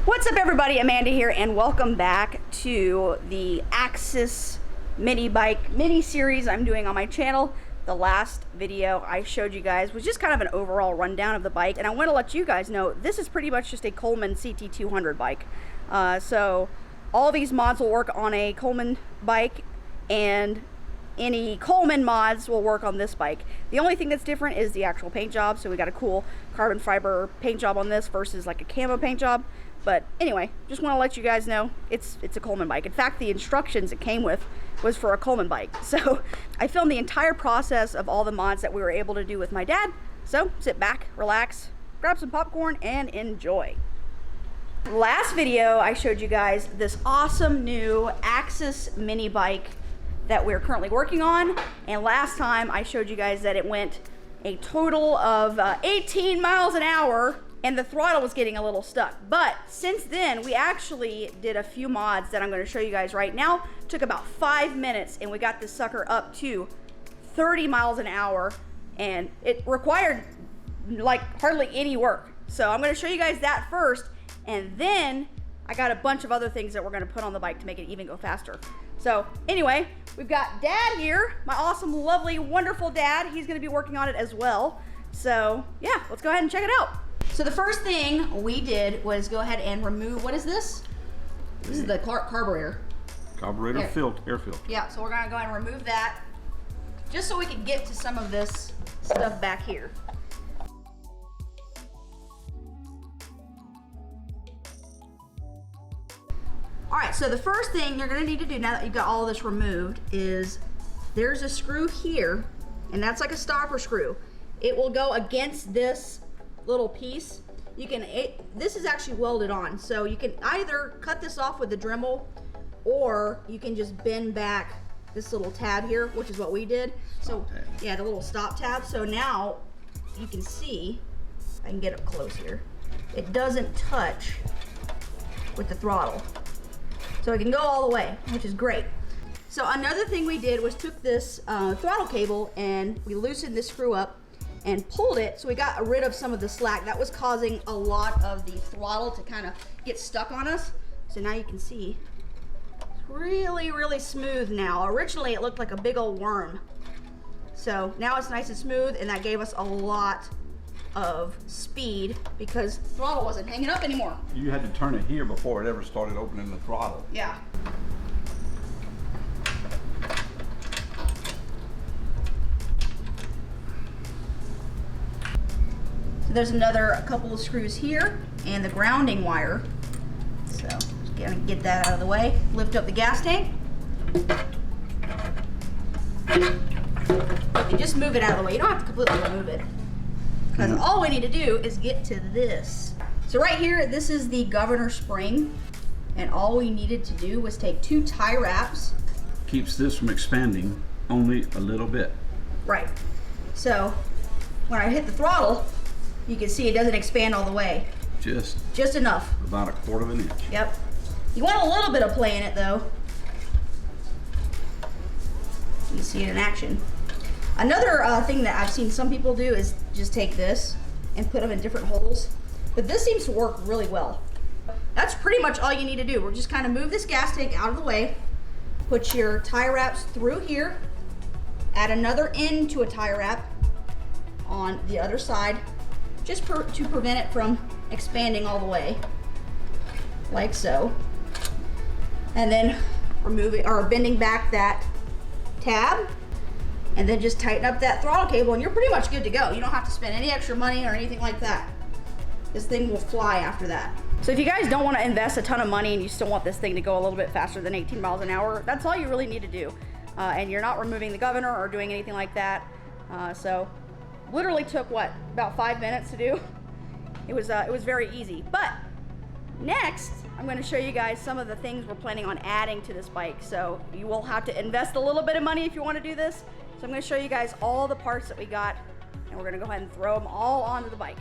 What's up everybody, Amanda here, and welcome back to the Axis mini bike mini series I'm doing on my channel. The last video I showed you guys was just kind of an overall rundown of the bike, and I want to let you guys know this is pretty much just a Coleman CT200 bike. So all these mods will work on a Coleman bike, and any Coleman mods will work on this bike. The only thing that's different is the actual paint job. So we got a cool carbon fiber paint job on this versus like a camo paint job. But anyway, just want to let you guys know it's a Coleman bike. In fact, the instructions it came with was for a Coleman bike. So I filmed the entire process of all the mods that we were able to do with my dad. So sit back, relax, grab some popcorn, and enjoy. Last video, I showed you guys this awesome new Axis mini bike that we're currently working on. And last time I showed you guys that it went a total of 18 miles an hour, and the throttle was getting a little stuck. But since then, we actually did a few mods that I'm going to show you guys right now. It took about 5 minutes, and we got this sucker up to 30 miles an hour, and it required like hardly any work. So I'm going to show you guys that first, and then I got a bunch of other things that we're going to put on the bike to make it even go faster. So anyway, we've got Dad here, my awesome, lovely, wonderful dad. He's going to be working on it as well. So yeah, let's go ahead and check it out. So the first thing we did was go ahead and remove, what is this? This is the carburetor. Carburetor filter, air filter. Yeah, so we're gonna go ahead and remove that just so we can get to some of this stuff back here. All right, so the first thing you're gonna need to do now that you've got all of this removed is there's a screw here, and that's like a stopper screw. It will go against this little piece. You can, this is actually welded on, so you can either cut this off with the Dremel, or you can just bend back this little tab here, which is what we did. So yeah, the little stop tab. So now you can see, I can get up close here, it doesn't touch with the throttle, so it can go all the way, which is great. So another thing we did was took this throttle cable and we loosened this screw up and pulled it, so we got rid of some of the slack that was causing a lot of the throttle to kind of get stuck on us. So now you can see it's really, really smooth now. Originally it looked like a big old worm. So now it's nice and smooth, and that gave us a lot of speed because the throttle wasn't hanging up anymore. You had to turn it here before it ever started opening the throttle. Yeah. So there's a couple of screws here and the grounding wire. So just gonna get that out of the way. Lift up the gas tank. And just move it out of the way. You don't have to completely remove it, because all we need to do is get to this. So right here, this is the governor spring, and all we needed to do was take 2 tie wraps. Keeps this from expanding only a little bit. Right. So when I hit the throttle, you can see it doesn't expand all the way. Just enough. About 1/4 inch. Yep. You want a little bit of play in it though. You see it in action. Another thing that I've seen some people do is just take this and put them in different holes. But this seems to work really well. That's pretty much all you need to do. We're just kind of move this gas tank out of the way, put your tie wraps through here, add another end to a tie wrap on the other side, just to prevent it from expanding all the way, like so. And then removing or bending back that tab, and then just tighten up that throttle cable, and you're pretty much good to go. You don't have to spend any extra money or anything like that. This thing will fly after that. So if you guys don't want to invest a ton of money and you still want this thing to go a little bit faster than 18 miles an hour, that's all you really need to do. And you're not removing the governor or doing anything like that. So literally took what, about 5 minutes to do. It was very easy. But next, I'm going to show you guys some of the things we're planning on adding to this bike. So you will have to invest a little bit of money if you want to do this. So I'm going to show you guys all the parts that we got, and we're going to go ahead and throw them all onto the bike.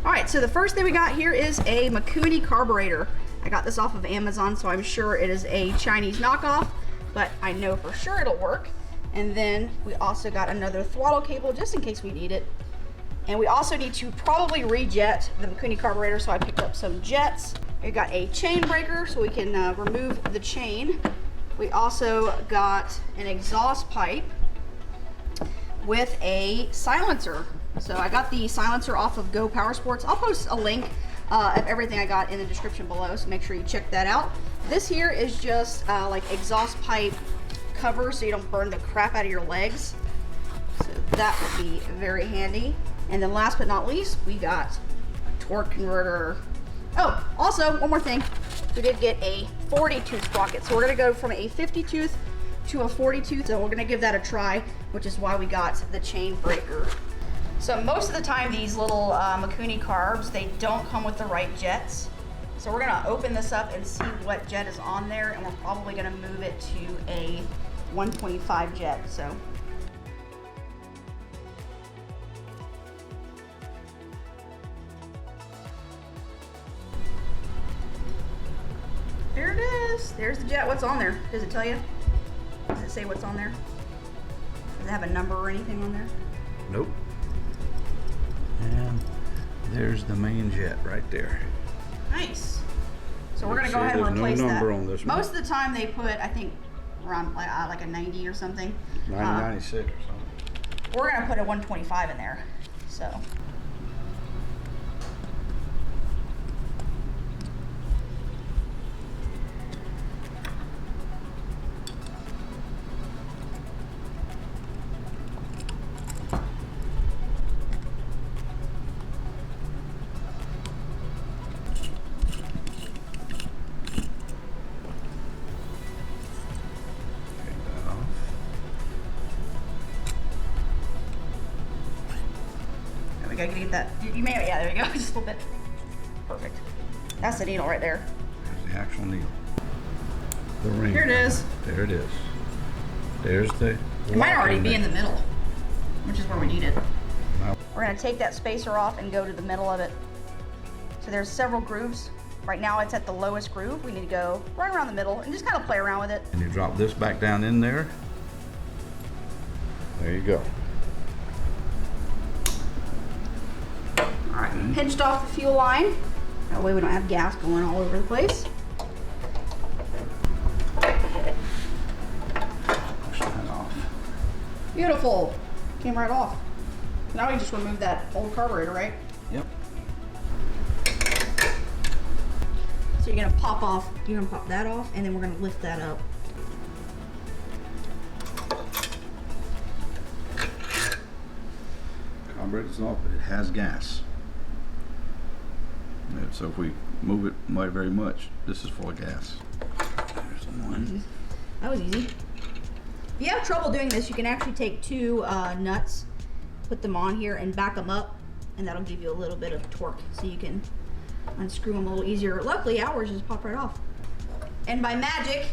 All right, so the first thing we got here is a Mikuni Carburetor. I got this off of Amazon, so I'm sure it is a Chinese knockoff, but I know for sure it'll work. And then we also got another throttle cable just in case we need it. And we also need to probably rejet the Mikuni carburetor, so I picked up some jets. We got a chain breaker so we can remove the chain. We also got an exhaust pipe with a silencer. So I got the silencer off of Go Power Sports. I'll post a link of everything I got in the description below, so make sure you check that out. This here is just like exhaust pipe cover so you don't burn the crap out of your legs. So that would be very handy. And then last but not least, we got a torque converter. Oh, also one more thing. We did get a 40 tooth sprocket. So we're gonna go from a 50 tooth to a 40 tooth. So we're gonna give that a try, which is why we got the chain breaker. So most of the time these little Mikuni carbs, they don't come with the right jets. So we're gonna open this up and see what jet is on there, and we're probably gonna move it to a 125 jet. So there it is. There's the jet. What's on there? Does it tell you? Does it say what's on there? Does it have a number or anything on there? Nope. And there's the main jet right there. Nice. So we're gonna go ahead and replace that. No number on this one. Most of the time they put, I think, around like a 90 or something. 96 or something. We're gonna put a 125 in there. So. I gotta get that. You may, yeah, there you go. Just a little bit. Perfect. That's the needle right there. There's the actual needle. The ring. Here it is. There it is. There's the. It might already be in the middle, which is where we need it. We're gonna take that spacer off and go to the middle of it. So there's several grooves. Right now it's at the lowest groove. We need to go right around the middle and just kind of play around with it. And you drop this back down in there. There you go. All right, pinched off the fuel line. That way we don't have gas going all over the place. Push that off. Beautiful. Came right off. Now we just remove that old carburetor, right? Yep. So you're gonna pop that off, and then we're gonna lift that up. Carburetor's off, but it has gas. And so if we move it very much, this is full of gas. There's one. That was easy. If you have trouble doing this, you can actually take two nuts, put them on here and back them up, and that'll give you a little bit of torque so you can unscrew them a little easier. Luckily ours just popped right off. And by magic,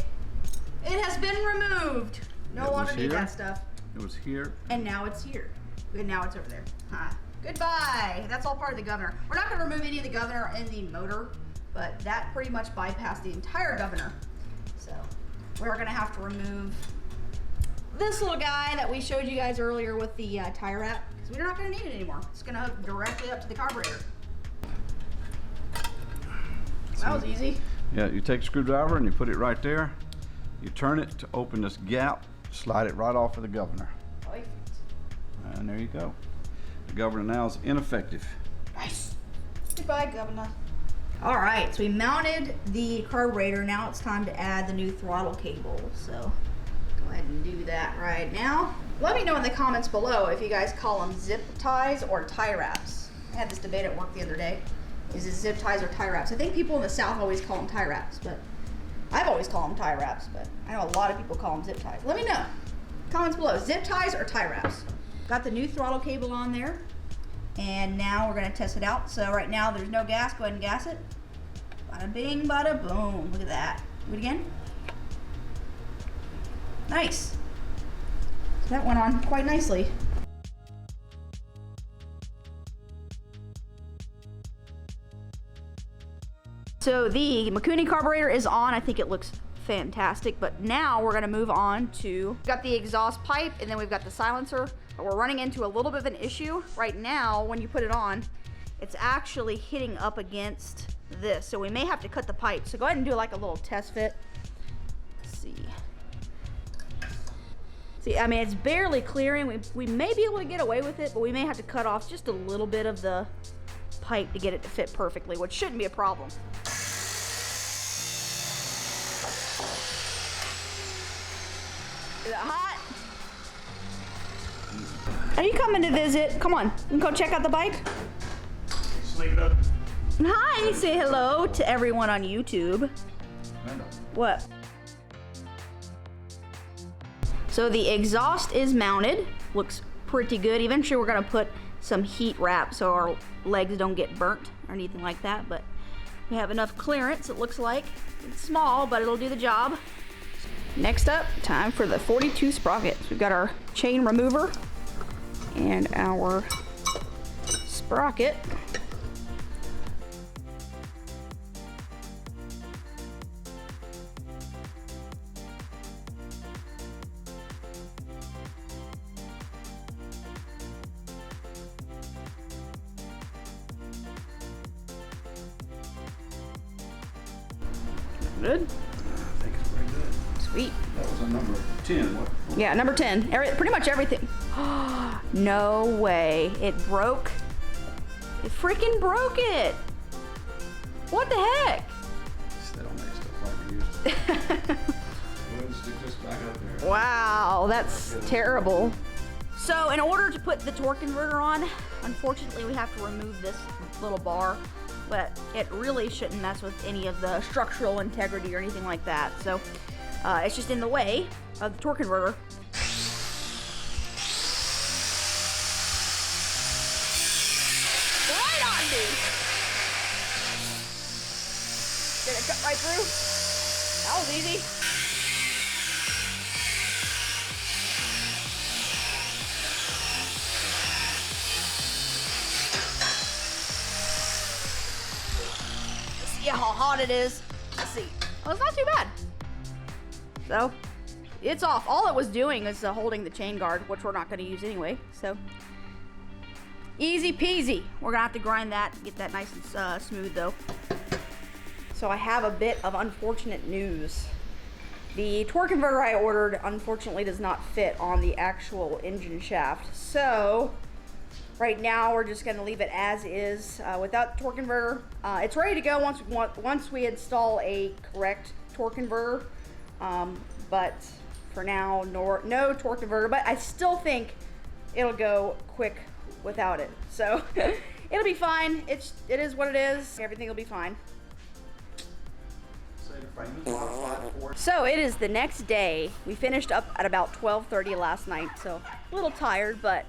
it has been removed. No longer need that stuff. It was here. And now it's here. And now it's over there. Huh. Goodbye. That's all part of the governor. We're not gonna remove any of the governor in the motor, but that pretty much bypassed the entire governor. So we're gonna have to remove this little guy that we showed you guys earlier with the tie wrap, because we're not gonna need it anymore. It's gonna hook directly up to the carburetor. That was easy. Yeah, you take a screwdriver and you put it right there. You turn it to open this gap, slide it right off of the governor. Perfect. And there you go. The governor now is ineffective. Nice. Goodbye, governor. All right, so we mounted the carburetor. Now it's time to add the new throttle cable. So go ahead and do that right now. Let me know in the comments below if you guys call them zip ties or tie wraps. I had this debate at work the other day. Is it zip ties or tie wraps? I think people in the South always call them tie wraps, but I've always called them tie wraps, but I know a lot of people call them zip ties. Let me know. Comments below, zip ties or tie wraps? Got the new throttle cable on there, and now we're gonna test it out. So right now there's no gas, go ahead and gas it. Bada bing, bada boom, look at that. Do it again. Nice. So that went on quite nicely. So the Mikuni carburetor is on. I think it looks fantastic, but now we're gonna move on to, got the exhaust pipe and then we've got the silencer, but we're running into a little bit of an issue. Right now, when you put it on, it's actually hitting up against this, so we may have to cut the pipe. So go ahead and do like a little test fit. Let's see. See, I mean, it's barely clearing. We may be able to get away with it, but we may have to cut off just a little bit of the pipe to get it to fit perfectly, which shouldn't be a problem. Is it hot? Are you coming to visit? Come on, you can go check out the bike. Sleep it up. Hi, say hello to everyone on YouTube. What? So the exhaust is mounted, looks pretty good. Eventually we're gonna put some heat wrap so our legs don't get burnt or anything like that, but we have enough clearance, it looks like. It's small, but it'll do the job. Next up, time for the 42 sprockets. We've got our chain remover and our sprocket. Good. I think it's pretty good. Sweet. That was a number 10. What? Yeah, number 10. Pretty much everything. No way. It broke. It freaking broke it. What the heck? That don't make stuff like you used to. Go ahead and stick this back up there. Wow, that's terrible. So in order to put the torque converter on, unfortunately we have to remove this little bar, but it really shouldn't mess with any of the structural integrity or anything like that. So it's just in the way of the torque converter. Right on, dude. Did it cut right through? That was easy. See how hot it is. Let's see. Well, it's not too bad. So, it's off. All it was doing is holding the chain guard, which we're not going to use anyway. So, easy peasy. We're going to have to grind that, get that nice and smooth though. So I have a bit of unfortunate news. The torque converter I ordered unfortunately does not fit on the actual engine shaft. So, right now we're just going to leave it as is without the torque converter. It's ready to go once we install a correct torque converter. But for now, no torque converter. But I still think it'll go quick without it. So it'll be fine. It is what it is. Everything will be fine. So it is the next day. We finished up at about 12:30 last night. So a little tired, but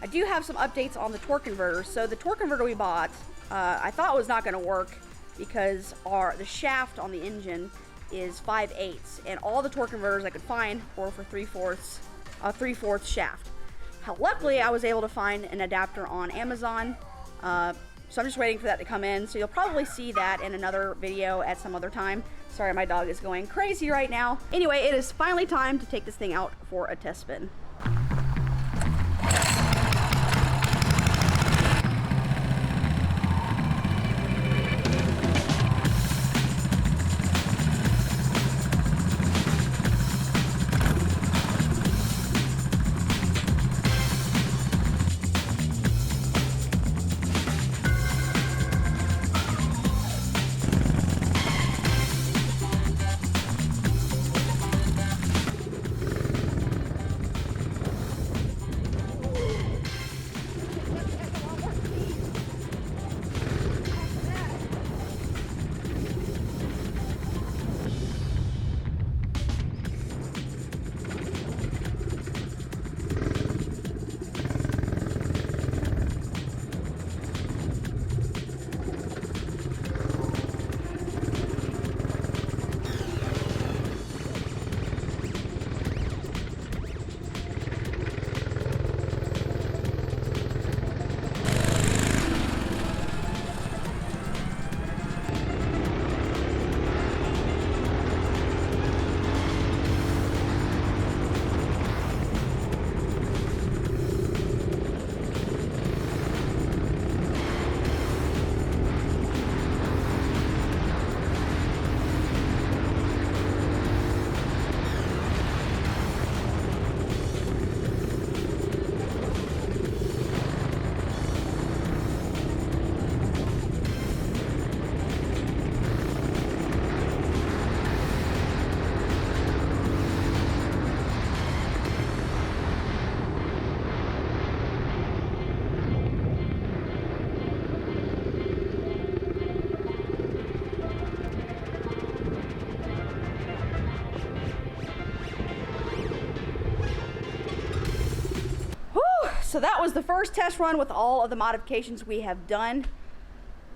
I do have some updates on the torque converter. So the torque converter we bought, I thought was not going to work because the shaft on the engine is 5/8, and all the torque converters I could find were for 3/4 shaft. Luckily, I was able to find an adapter on Amazon, so I'm just waiting for that to come in. So you'll probably see that in another video at some other time. Sorry, my dog is going crazy right now. Anyway, it is finally time to take this thing out for a test spin. So that was the first test run with all of the modifications we have done.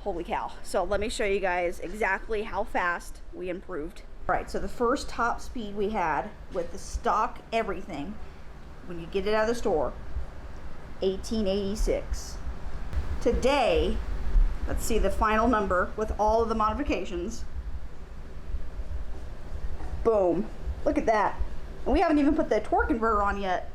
Holy cow. So let me show you guys exactly how fast we improved. All right, so the first top speed we had with the stock everything, when you get it out of the store, 1886. Today, let's see the final number with all of the modifications. Boom. Look at that. And we haven't even put the torque converter on yet.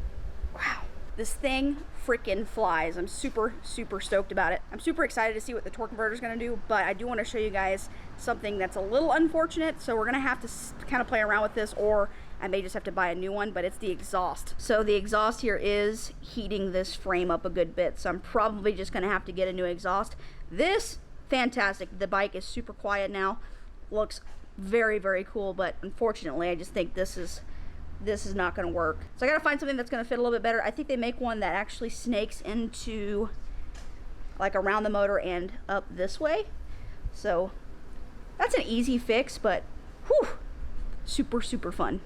Wow. This thing freaking flies. I'm super, super stoked about it. I'm super excited to see what the torque converter is going to do, but I do want to show you guys something that's a little unfortunate. So we're going to have to kind of play around with this, or I may just have to buy a new one, but it's the exhaust. So the exhaust here is heating this frame up a good bit. So I'm probably just going to have to get a new exhaust. This, fantastic. The bike is super quiet now. Looks very, very cool, but unfortunately I just think this is not going to work. So I got to find something that's going to fit a little bit better. I think they make one that actually snakes into like around the motor and up this way. So that's an easy fix, but whew, super, super fun.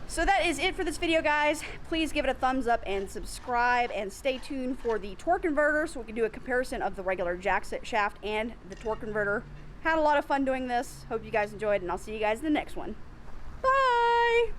So that is it for this video, guys. Please give it a thumbs up and subscribe, and stay tuned for the torque converter so we can do a comparison of the regular jack shaft and the torque converter. Had a lot of fun doing this. Hope you guys enjoyed, and I'll see you guys in the next one. Bye!